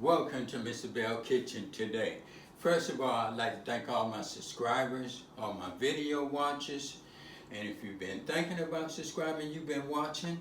Welcome to Mr. Belle Kitchen today. First of all, I'd like to thank all my subscribers, all my video watchers. And if you've been thinking about subscribing, you've been watching,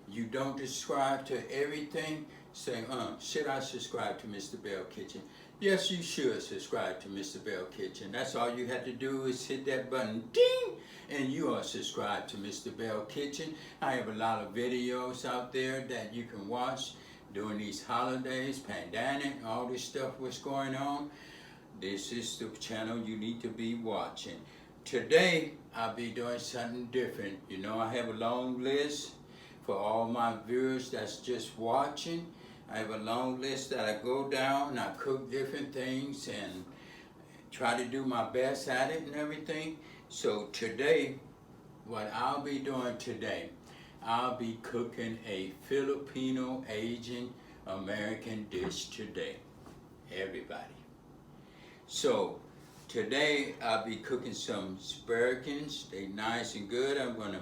you don't subscribe to everything, say, should I subscribe to Mr. Belle Kitchen? Yes, you should subscribe to Mr. Belle Kitchen. That's all you have to do is hit that button, ding, and you are subscribed to Mr. Belle Kitchen. I have a lot of videos out there that you can watch during these holidays, pandemic, all this stuff what's going on. This is the channel you need to be watching. Today, I'll be doing something different. You know, I have a long list for all my viewers that's just watching. I have a long list that I go down and I cook different things and try to do my best at it and everything. So today, what I'll be doing today, I'll be cooking a Filipino Asian American dish today. Everybody. So today I'll be cooking some asparagus. They nice and good. I'm gonna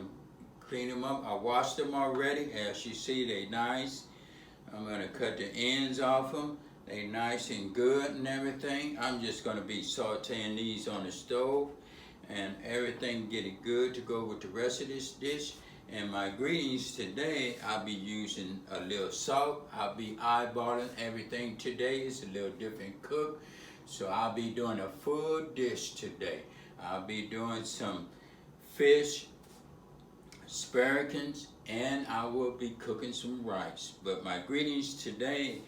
clean them up. I washed them already. As you see, they nice. I'm gonna cut the ends off them. They nice and good and everything. I'm just gonna be sauteing these on the stove and everything, get it good to go with the rest of this dish. And my ingredients today, I'll be using a little salt. I'll be eyeballing everything today. It's a little different cook. So I'll be doing a full dish today. I'll be doing some fish, asparagus, and I will be cooking some rice. But my ingredients today,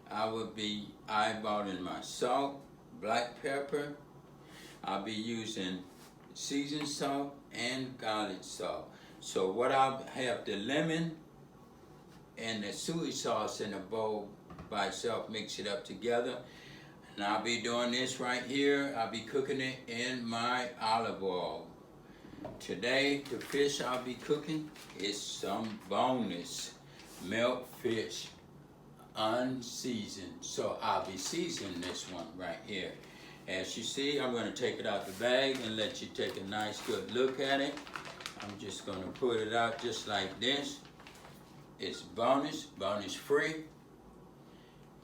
I will be eyeballing my salt, black pepper. I'll be using seasoned salt and garlic salt. So what I'll have, the lemon and the soy sauce in a bowl by itself, mix it up together. And I'll be doing this right here. I'll be cooking it in my olive oil. Today, the fish I'll be cooking is some boneless milkfish, unseasoned. So I'll be seasoning this one right here. As you see, I'm going to take it out the bag and let you take a nice good look at it. I'm just going to put it out just like this. It's bonus free,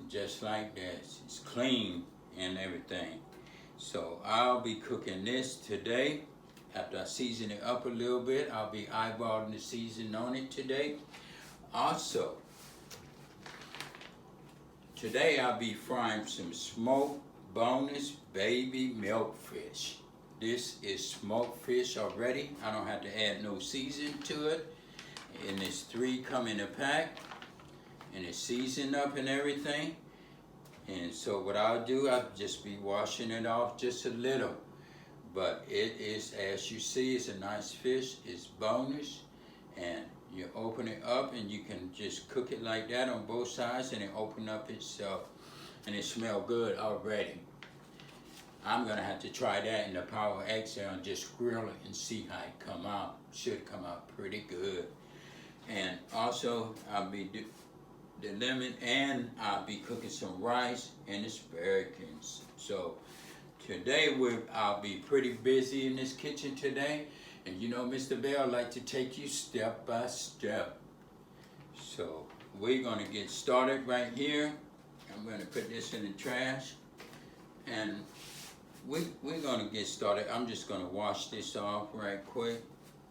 just like that. It's clean and everything. So I'll be cooking this today. After I season it up a little bit, I'll be eyeballing the seasoning on it today. Also, today I'll be frying some smoked boneless baby milkfish. This is smoked fish already. I don't have to add no season to it. And it's 3 come in a pack. And it's seasoned up and everything. And so what I'll do, I'll just be washing it off just a little. But it is, as you see, it's a nice fish. It's boneless. And you open it up and you can just cook it like that on both sides and it open up itself. And it smells good already. I'm gonna have to try that in the Power XL and just grill it and see how it come out. Should come out pretty good. And also, I'll be the lemon, and I'll be cooking some rice and asparagus. So today I'll be pretty busy in this kitchen today. And you know, Mr. Belle like to take you step by step. So we're gonna get started right here. I'm gonna put this in the trash. And we're going to get started. I'm just going to wash this off right quick.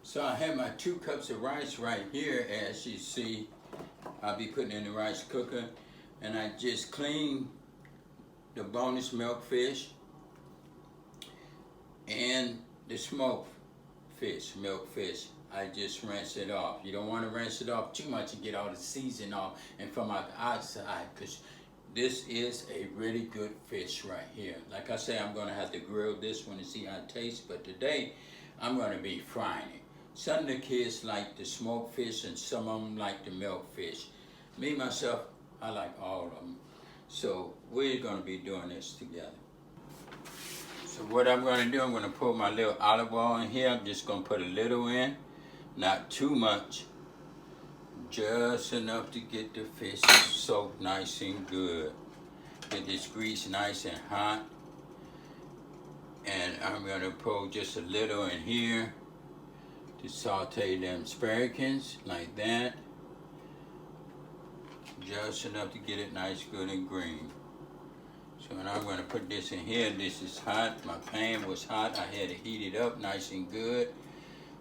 So I have my 2 cups of rice right here. As you see, I'll be putting in the rice cooker. And I just cleaned the boneless milkfish and the smoked fish, milkfish. I just rinse it off. You don't want to rinse it off too much and get all the seasoning off and from out the outside, because this is a really good fish right here. Like I say, I'm going to have to grill this one to see how it tastes. But today, I'm going to be frying it. Some of the kids like the smoked fish and some of them like the milkfish. Me, myself, I like all of them. So we're going to be doing this together. So what I'm going to do, I'm going to put my little olive oil in here. I'm just going to put a little in. Not too much. Just enough to get the fish soaked nice and good. Get this grease nice and hot. And I'm going to pour just a little in here to saute them asparagus like that. Just enough to get it nice, good, and green. So now I'm going to put this in here. This is hot. My pan was hot. I had to heat it up nice and good.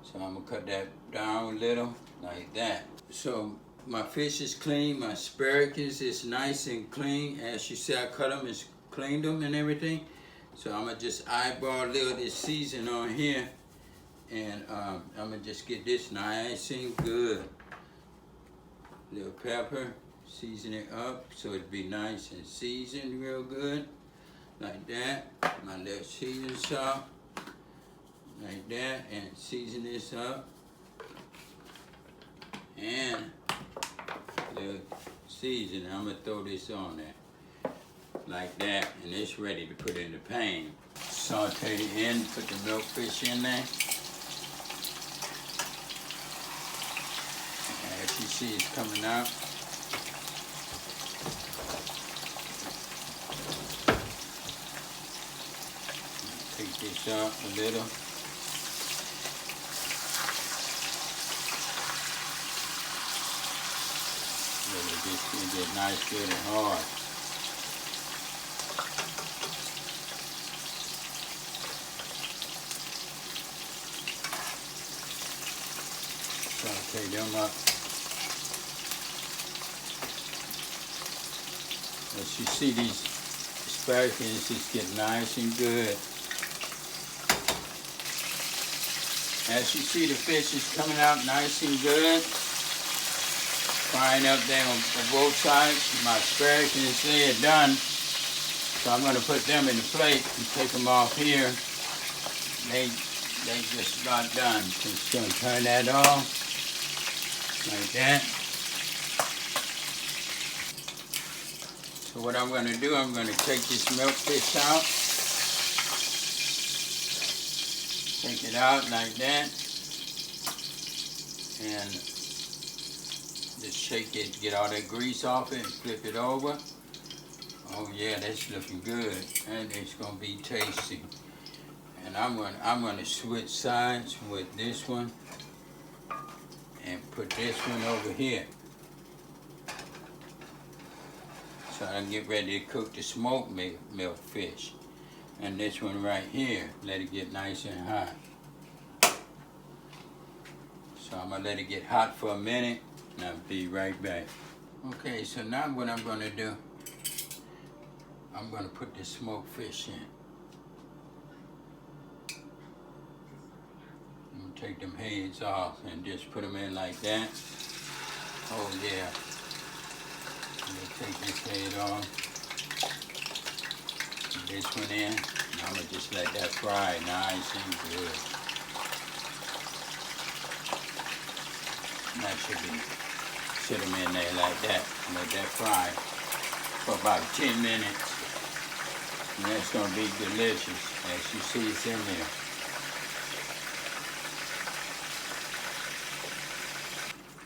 So I'm going to cut that down a little like that. So my fish is clean. My asparagus is nice and clean. As you see, I cut them and cleaned them and everything. So I'm going to just eyeball a little of this season on here. And I'm going to just get this nice and good. Little pepper. Season it up so it'd be nice and seasoned real good. Like that. My little season salt. Like that. And season this up. And little seasoning. I'm going to throw this on there. Like that. And it's ready to put in the pan. Saute it in. Put the milkfish in there. As you see, it's coming out. Take this out a little. Let it get nice, good, and hard. Saute them up. As you see, these asparagus just get nice and good. As you see, the fish is coming out nice and good. Frying up there on both sides. My asparagus are done. So I'm going to put them in the plate and take them off here. They just about done. Just going to turn that off. Like that. So what I'm going to do, I'm going to take this milkfish out. Take it out like that, and just shake it, get all that grease off it, and flip it over. Oh yeah, that's looking good, and it's gonna be tasty. And I'm gonna switch sides with this one, and put this one over here, so I can get ready to cook the smoked milkfish. And this one right here, let it get nice and hot. So I'm gonna let it get hot for a minute, and I'll be right back. Okay, so now what I'm gonna do, I'm gonna put the smoked fish in. I'm gonna take them heads off and just put them in like that. Oh yeah. I'm gonna take this head off. This one in, and I'm gonna just let that fry nice and good. And that should be, sit them in there like that, let that fry for about 10 minutes. And that's gonna be delicious. As you see, it's in there.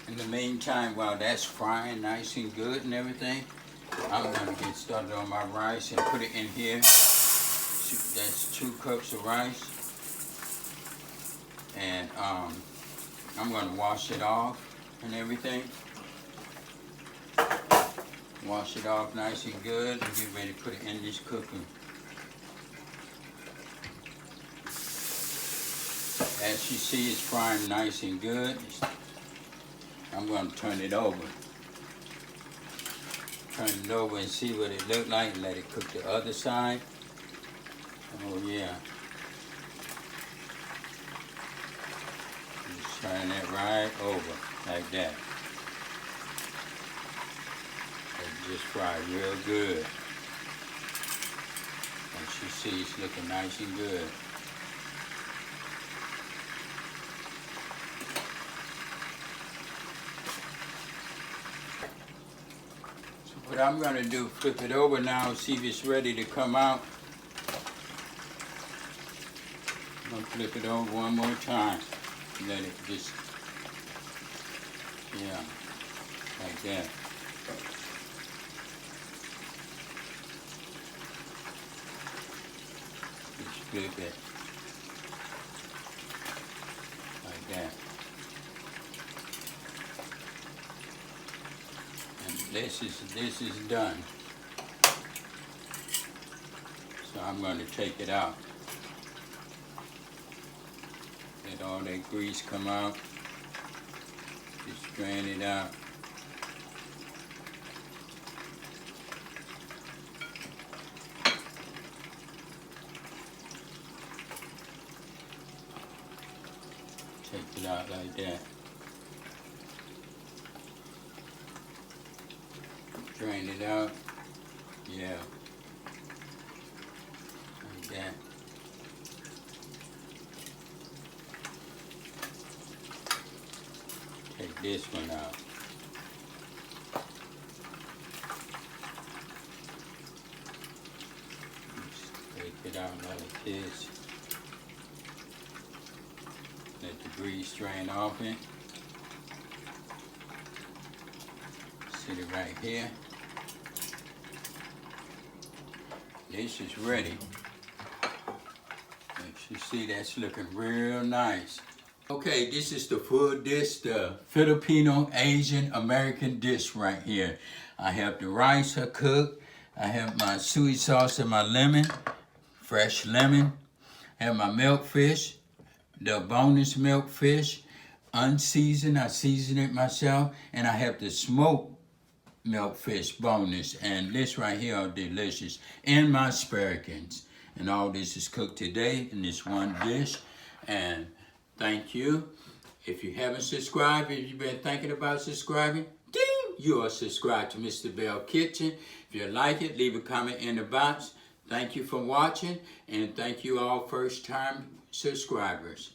In the meantime, while that's frying nice and good and everything, I'm going to get started on my rice and put it in here. That's 2 cups of rice. And I'm going to wash it off and everything. Wash it off nice and good and get ready to put it in this cooker. As you see, it's frying nice and good. I'm going to turn it over. Turn it over and see what it looked like and let it cook the other side. Oh yeah. Just turn it right over like that. It just fried real good. As you see, it's looking nice and good. What I'm going to do, flip it over now, see if it's ready to come out. I'm going to flip it over one more time. Let it just, yeah, like that. Just flip it like that. And this is done. I'm going to take it out. Let all that grease come out. Just drain it out. Take it out like that. Drain it out. Yeah. Like that. Take this one out. Just take it out like this. Let the grease drain off it. Sit it right here. This is ready. As you see, that's looking real nice. Okay, this is the full dish, the Filipino, Asian, American dish right here. I have the rice cooked. I have my soy sauce and my lemon, fresh lemon. I have my milkfish, the boneless milkfish, unseasoned. I season it myself. And I have the smoked milkfish boneless, and this right here are delicious. And my asparagus, and all this is cooked today in this one dish. And thank you. If you haven't subscribed, if you've been thinking about subscribing, ding, you are subscribed to Mr. Belle Kitchen. If you like it, leave a comment in the box. Thank you for watching, and thank you all first time subscribers.